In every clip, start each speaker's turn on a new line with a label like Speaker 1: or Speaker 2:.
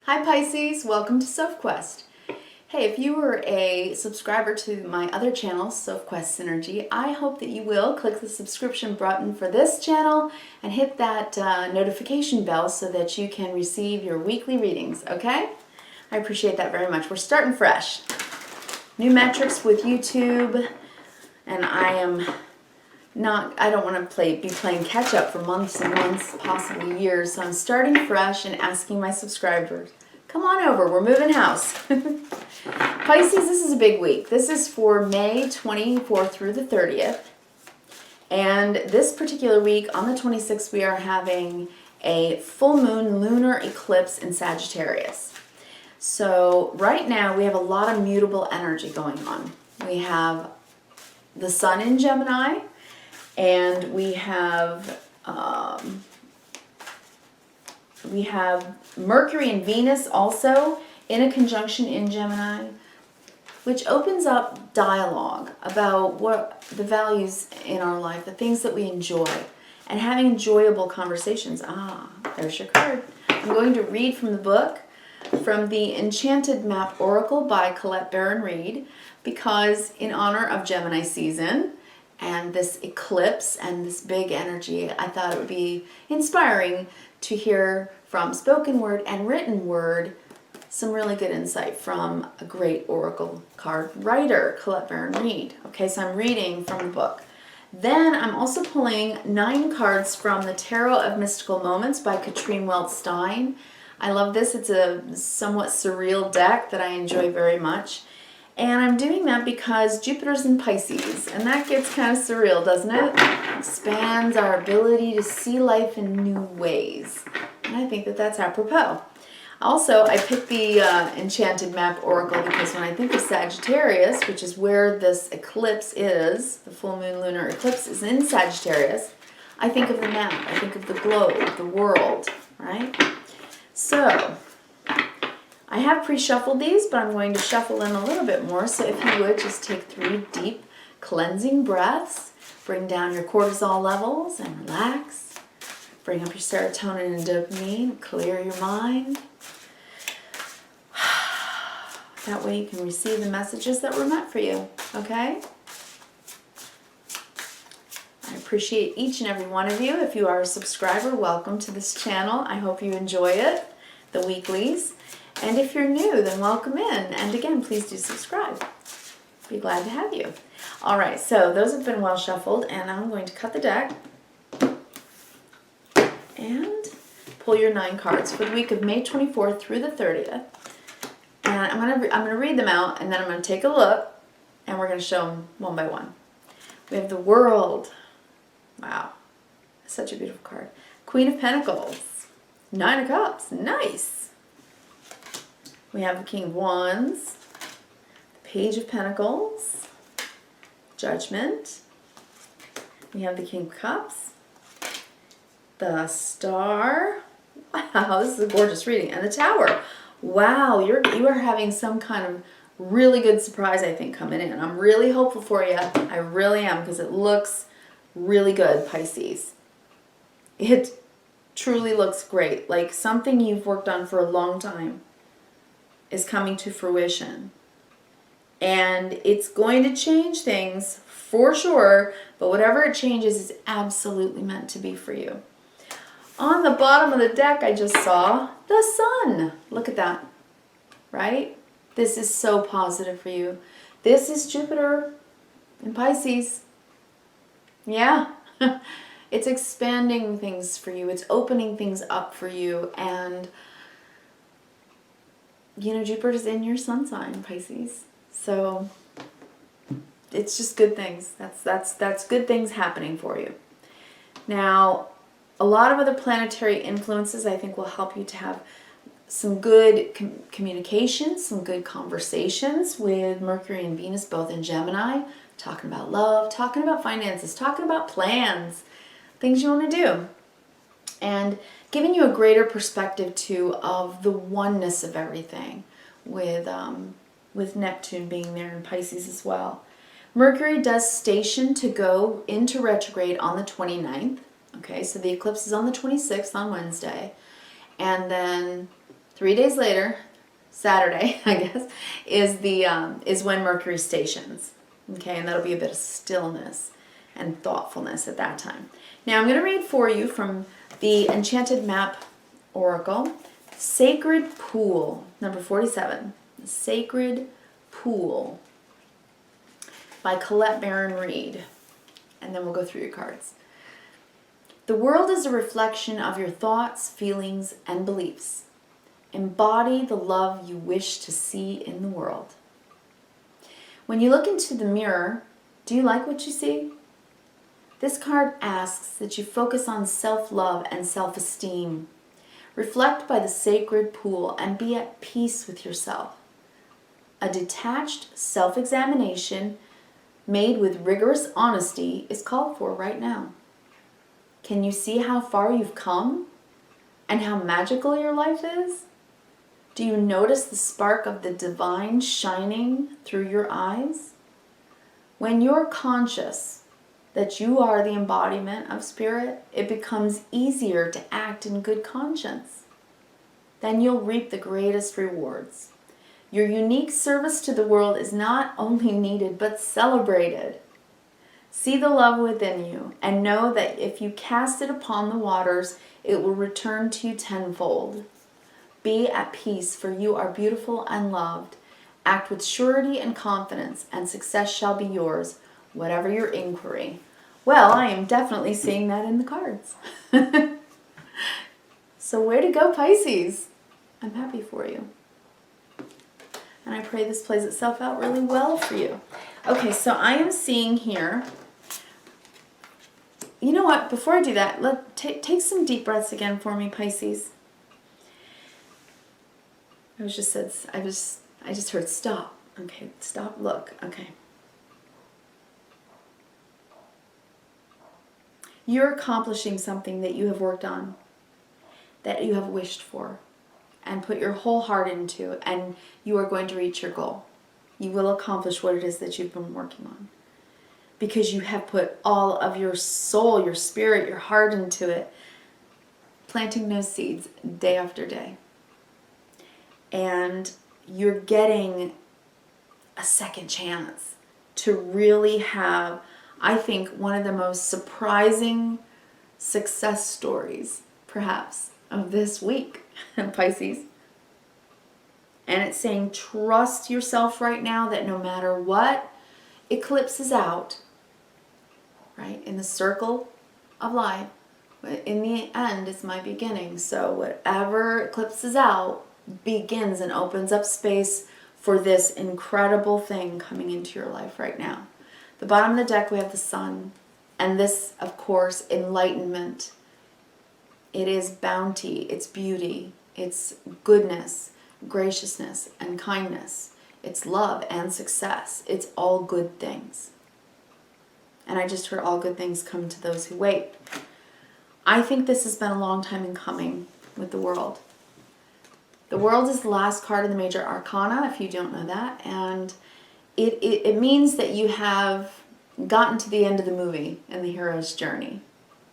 Speaker 1: Hi Pisces, welcome to Sophquest. Hey, if you were a subscriber to my other channel, Sophquest Synergy, I hope that you will click the subscription button for this channel and hit that notification bell so that you can receive your weekly readings, okay? I appreciate that very much. We're starting fresh. New metrics with YouTube, and I don't want to be playing catch up for months and months, possibly years. So I'm starting fresh and asking my subscribers, come on over, we're moving house. Pisces, this is a big week. This is for May 24th through the 30th. And this particular week, on the 26th, we are having a full moon lunar eclipse in Sagittarius. So right now we have a lot of mutable energy going on. We have the sun in Gemini, and we have Mercury and Venus also in a conjunction in Gemini, which opens up dialogue about what the values in our life, the things that we enjoy, and having enjoyable conversations. There's your card. I'm going to read from the book, from the Enchanted Map Oracle by Colette Baron-Reid, because in honor of Gemini season and this eclipse and this big energy, I thought it would be inspiring to hear from spoken word and written word some really good insight from a great oracle card writer, Colette Baron-Reid. Okay, so I'm reading from the book. Then I'm also pulling 9 cards from the Tarot of Mystical Moments by Katrine Welch-Stein. I love this. It's a somewhat surreal deck that I enjoy very much. And I'm doing that because Jupiter's in Pisces, and that gets kind of surreal, doesn't it? Expands our ability to see life in new ways. And I think that that's apropos. Also, I picked the Enchanted Map Oracle because when I think of Sagittarius, which is where this eclipse is, the full moon lunar eclipse is in Sagittarius, I think of the map, I think of the globe, the world, right? So I have pre-shuffled these, but I'm going to shuffle them a little bit more. So if you would, just take 3 deep cleansing breaths. Bring down your cortisol levels and relax. Bring up your serotonin and dopamine. Clear your mind. That way you can receive the messages that were meant for you, okay? I appreciate each and every one of you. If you are a subscriber, welcome to this channel. I hope you enjoy it, the weeklies. And if you're new, then welcome in. And again, please do subscribe. Be glad to have you. All right, so those have been well shuffled, and I'm going to cut the deck and pull your 9 cards for the week of May 24th through the 30th. And I'm gonna read them out, and then I'm gonna take a look, and we're gonna show them one by one. We have the World. Wow, such a beautiful card. Queen of Pentacles, 9 of Cups, nice. We have the King of Wands, the Page of Pentacles, Judgment. We have the King of Cups, the Star. Wow, this is a gorgeous reading. And the Tower. Wow, you are having some kind of really good surprise, I think, coming in. I'm really hopeful for you. I really am, because it looks really good, Pisces. It truly looks great. Like something you've worked on for a long time is coming to fruition. And it's going to change things for sure, but whatever it changes is absolutely meant to be for you. On the bottom of the deck, I just saw the sun. Look at that, right? This is so positive for you. This is Jupiter in Pisces. Yeah, it's expanding things for you. It's opening things up for you. And, you know, Jupiter's in your sun sign, Pisces. So it's just good things. That's good things happening for you. Now, a lot of other planetary influences I think will help you to have some good communication, some good conversations with Mercury and Venus both in Gemini, talking about love, talking about finances, talking about plans, things you want to do, and giving you a greater perspective too of the oneness of everything with Neptune being there in Pisces as well. Mercury does station to go into retrograde on the 29th. Okay, so the eclipse is on the 26th on Wednesday. And then 3 days later, Saturday, I guess, is when Mercury stations. Okay, and that'll be a bit of stillness and thoughtfulness at that time. Now I'm going to read for you from the Enchanted Map Oracle, Sacred Pool, number 47. The Sacred Pool by Colette Baron Reed. And then we'll go through your cards. The world is a reflection of your thoughts, feelings, and beliefs. Embody the love you wish to see in the world. When you look into the mirror, do you like what you see? This card asks that you focus on self-love and self-esteem. Reflect by the sacred pool and be at peace with yourself. A detached self-examination made with rigorous honesty is called for right now. Can you see how far you've come and how magical your life is? Do you notice the spark of the divine shining through your eyes? When you're conscious that you are the embodiment of spirit, it becomes easier to act in good conscience. Then you'll reap the greatest rewards. Your unique service to the world is not only needed, but celebrated. See the love within you and know that if you cast it upon the waters, it will return to you tenfold. Be at peace, for you are beautiful and loved. Act with surety and confidence, and success shall be yours, whatever your inquiry. Well, I am definitely seeing that in the cards. So way to go, Pisces. I'm happy for you. And I pray this plays itself out really well for you. Okay, so I am seeing here, you know what, before I do that, take some deep breaths again for me, Pisces. I just heard stop. Okay, stop, look. Okay. You're accomplishing something that you have worked on, that you have wished for, and put your whole heart into, and you are going to reach your goal. You will accomplish what it is that you've been working on, because you have put all of your soul, your spirit, your heart into it, planting those seeds day after day. And you're getting a second chance to really have, I think, one of the most surprising success stories, perhaps, of this week, Pisces. And it's saying, trust yourself right now that no matter what eclipses out, right, in the circle of life, in the end, it's my beginning. So whatever eclipses out begins and opens up space for this incredible thing coming into your life right now. The bottom of the deck, we have the sun. And this, of course, enlightenment. It is bounty, it's beauty, it's goodness, graciousness, and kindness. It's love and success. It's all good things. And I just heard all good things come to those who wait. I think this has been a long time in coming with the world. The world is the last card in the major arcana, if you don't know that. And it means that you have gotten to the end of the movie in the hero's journey,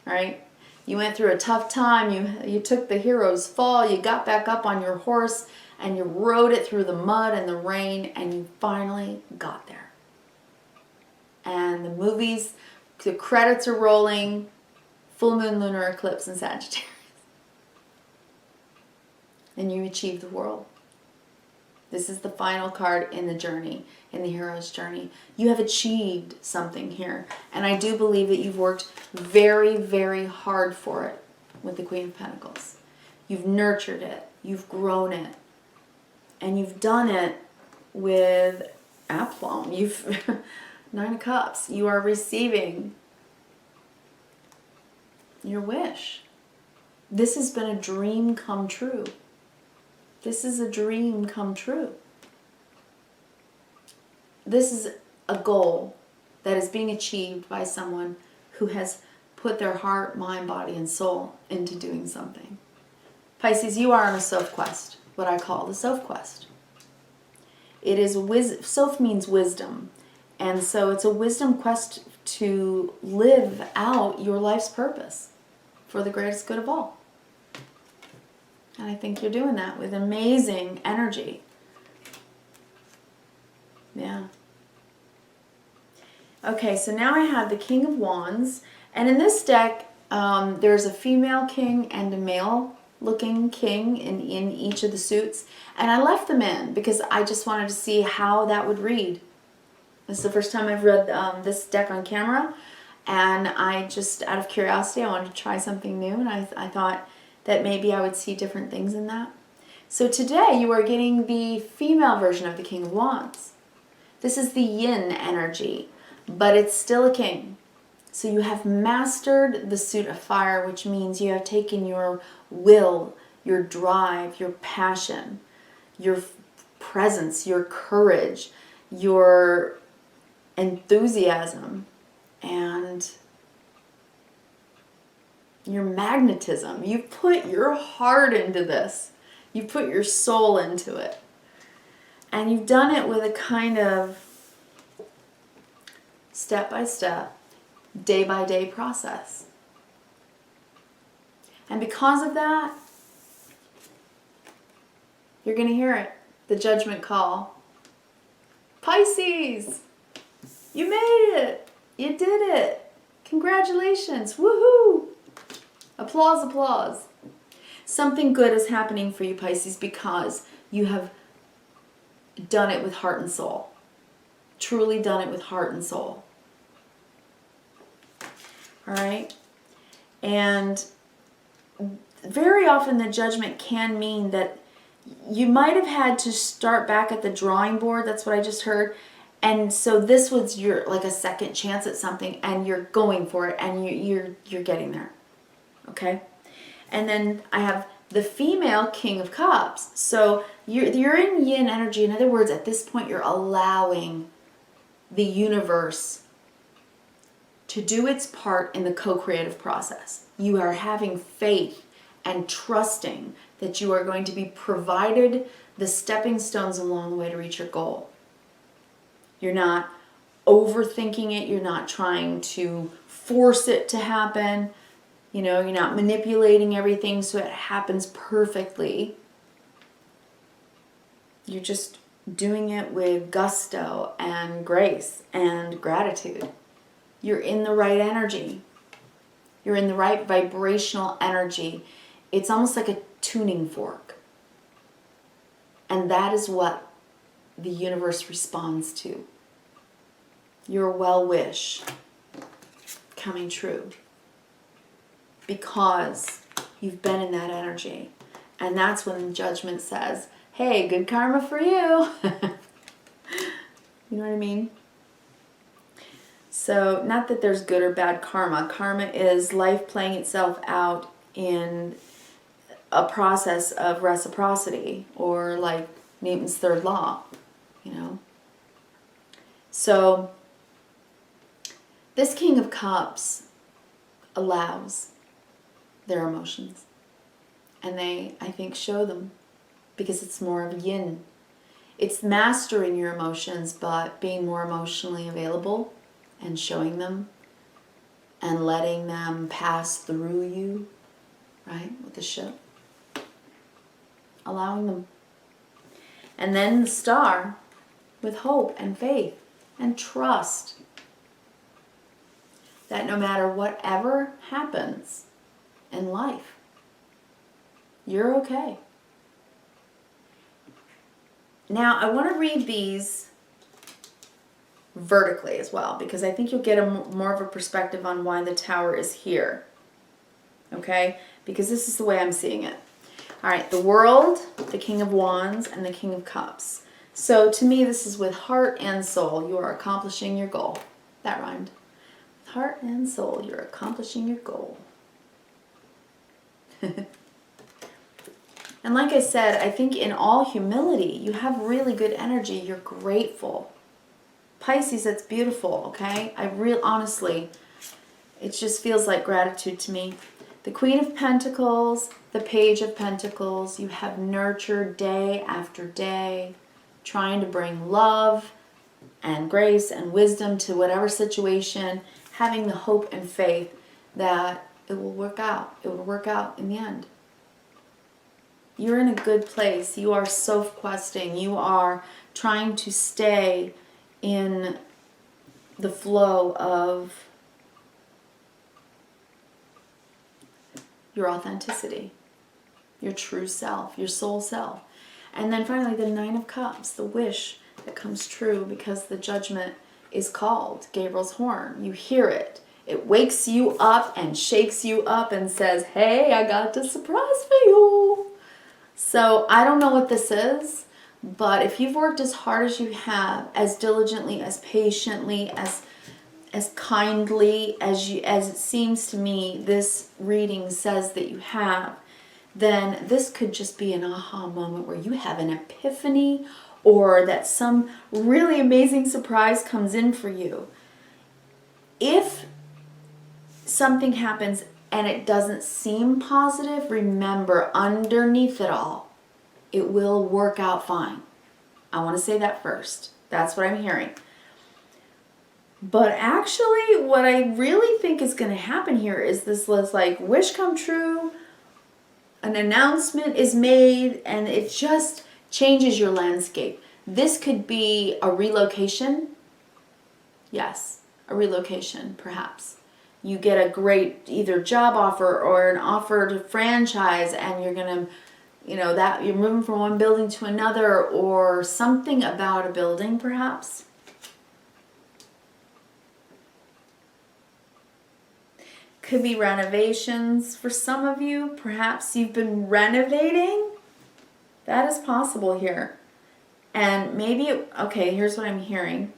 Speaker 1: right? You went through a tough time, you took the hero's fall, you got back up on your horse, and you rode it through the mud and the rain, and you finally got there. And the credits are rolling, full moon, lunar eclipse, and Sagittarius. And you achieve the world. This is the final card in the journey, in the hero's journey. You have achieved something here. And I do believe that you've worked very, very hard for it with the Queen of Pentacles. You've nurtured it. You've grown it. And you've done it with aplomb. Nine of Cups. You are receiving your wish. This has been a dream come true. This is a dream come true. This is a goal that is being achieved by someone who has put their heart, mind, body, and soul into doing something. Pisces, you are on a Sophquest, what I call the Sophquest. It is Soph means wisdom, and so it's a wisdom quest to live out your life's purpose for the greatest good of all. And I think you're doing that with amazing energy. Yeah. Okay, so now I have the King of Wands. And in this deck, there's a female king and a male looking king in each of the suits. And I left them in because I just wanted to see how that would read. This is the first time I've read this deck on camera. And I just, out of curiosity, I wanted to try something new. And I thought that maybe I would see different things in that. So today you are getting the female version of the King of Wands. This is the yin energy, but it's still a king. So you have mastered the suit of fire, which means you have taken your will, your drive, your passion, your presence, your courage, your enthusiasm, and your magnetism. You put your heart into this. You put your soul into it. And you've done it with a kind of step-by-step, day-by-day process. And because of that, you're going to hear it. The judgment call. Pisces! You made it! You did it! Congratulations! Woohoo! Applause, applause. Something good is happening for you, Pisces, because you have done it with heart and soul. Truly done it with heart and soul. All right? And very often the judgment can mean that you might have had to start back at the drawing board. That's what I just heard. And so this was your like a second chance at something, and you're going for it, and you're getting there. Okay? And then I have the female King of Cups. So you're in yin energy. In other words, at this point you're allowing the universe to do its part in the co-creative process. You are having faith and trusting that you are going to be provided the stepping stones along the way to reach your goal. You're not overthinking it. You're not trying to force it to happen. You know, you're not manipulating everything so it happens perfectly. You're just doing it with gusto and grace and gratitude. You're in the right energy. You're in the right vibrational energy. It's almost like a tuning fork. And that is what the universe responds to. Your well-wish coming true. Because you've been in that energy. And that's when judgment says, hey, good karma for you. You know what I mean? So, not that there's good or bad karma. Karma is life playing itself out in a process of reciprocity, or like Newton's third law, you know. So, this King of Cups allows their emotions. And they, I think, show them, because it's more of yin. It's mastering your emotions, but being more emotionally available and showing them and letting them pass through you, right, with the ship. Allowing them. And then the star with hope and faith and trust that no matter whatever happens in life, you're okay. Now, I want to read these vertically as well, because I think you'll get more of a perspective on why the Tower is here. Okay? Because this is the way I'm seeing it. All right, the World, the King of Wands, and the King of Cups. So to me, this is with heart and soul. You are accomplishing your goal. That rhymed. With heart and soul, you're accomplishing your goal. And like I said, I think in all humility, you have really good energy. You're grateful. Pisces, that's beautiful, okay? Honestly, it just feels like gratitude to me. The Queen of Pentacles, the Page of Pentacles, you have nurtured day after day, trying to bring love and grace and wisdom to whatever situation, having the hope and faith that it will work out. It will work out in the end. You're in a good place. You are self-questing. You are trying to stay in the flow of your authenticity, your true self, your soul self. And then finally, the Nine of Cups, the wish that comes true because the judgment is called, Gabriel's horn. You hear it. It wakes you up and shakes you up and says, hey, I got a surprise for you. So I don't know what this is, but if you've worked as hard as you have, as diligently, as patiently, as kindly as it seems to me this reading says that you have, then this could just be an aha moment where you have an epiphany, or that some really amazing surprise comes in for you. If something happens and it doesn't seem positive, remember, underneath it all, it will work out fine. I want to say that first. That's what I'm hearing. But actually, what I really think is going to happen here is this like wish come true, an announcement is made, and it just changes your landscape. This could be a relocation. Yes, a relocation, perhaps. You get a great either job offer or an offer to franchise, and you're going to, you know, that you're moving from one building to another, or something about a building, perhaps. Could be renovations for some of you. Perhaps you've been renovating. That is possible here. And maybe, okay, here's what I'm hearing.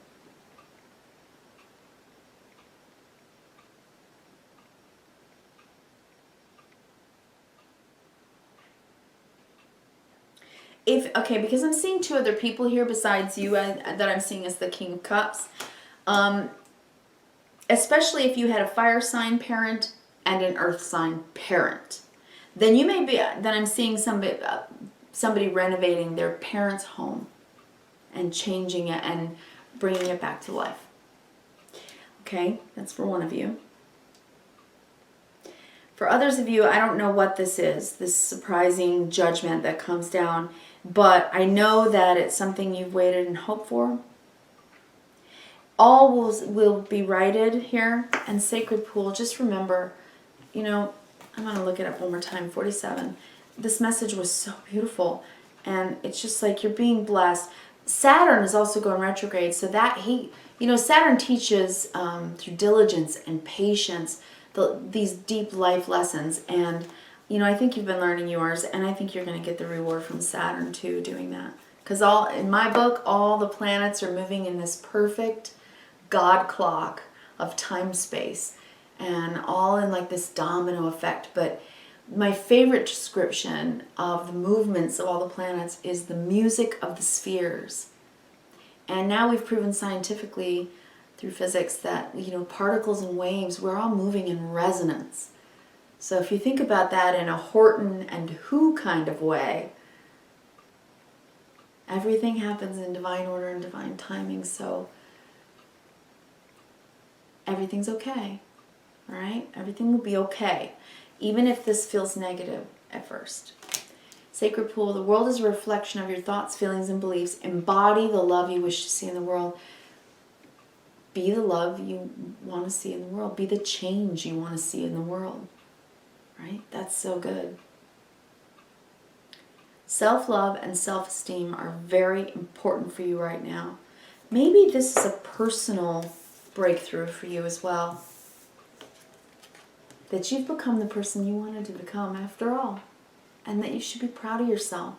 Speaker 1: Okay, because I'm seeing two other people here besides you that I'm seeing as the King of Cups. Especially if you had a fire sign parent and an earth sign parent. Then you may be, then I'm seeing somebody renovating their parents' home and changing it and bringing it back to life. Okay, that's for one of you. For others of you, I don't know what this is, this surprising judgment that comes down, but I know that it's something you've waited and hoped for. All will be righted here. And Sacred Pool, just remember, you know, I'm going to look it up one more time, 47. This message was so beautiful, and it's just like you're being blessed. Saturn is also going retrograde, so that you know, Saturn teaches through diligence and patience these deep life lessons, and you know, I think you've been learning yours, and I think you're going to get the reward from Saturn too doing that. Because in my book, all the planets are moving in this perfect God clock of time-space, and all in like this domino effect. But my favorite description of the movements of all the planets is the music of the spheres. And now we've proven scientifically through physics that, you know, particles and waves, we're all moving in resonance. So if you think about that in a Horton and Who kind of way, everything happens in divine order and divine timing, so everything's okay, all right? Everything will be okay, even if this feels negative at first. Sacred Pool, the world is a reflection of your thoughts, feelings, and beliefs. Embody the love you wish to see in the world. Be the love you want to see in the world. Be the change you want to see in the world, right? That's so good. Self-love and self-esteem are very important for you right now. Maybe this is a personal breakthrough for you as well. That you've become the person you wanted to become after all. And that you should be proud of yourself.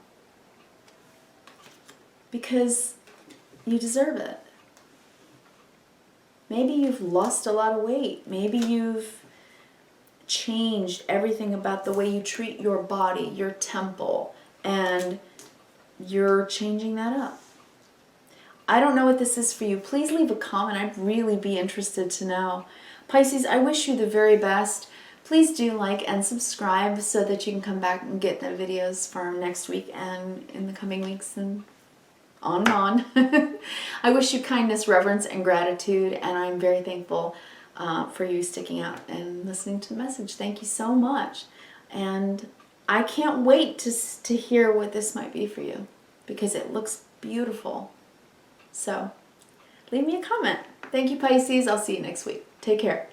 Speaker 1: Because you deserve it. Maybe you've lost a lot of weight. Maybe you've changed everything about the way you treat your body, your temple, and you're changing that up. I don't know what this is for you. Please leave a comment. I'd really be interested to know. Pisces, I wish you the very best. Please do like and subscribe so that you can come back and get the videos for next week and in the coming weeks and on and on. I wish you kindness, reverence, and gratitude, and I'm very thankful for you sticking out and listening to the message. Thank you so much. And I can't wait to hear what this might be for you, because it looks beautiful. So leave me a comment. Thank you, Pisces. I'll see you next week. Take care.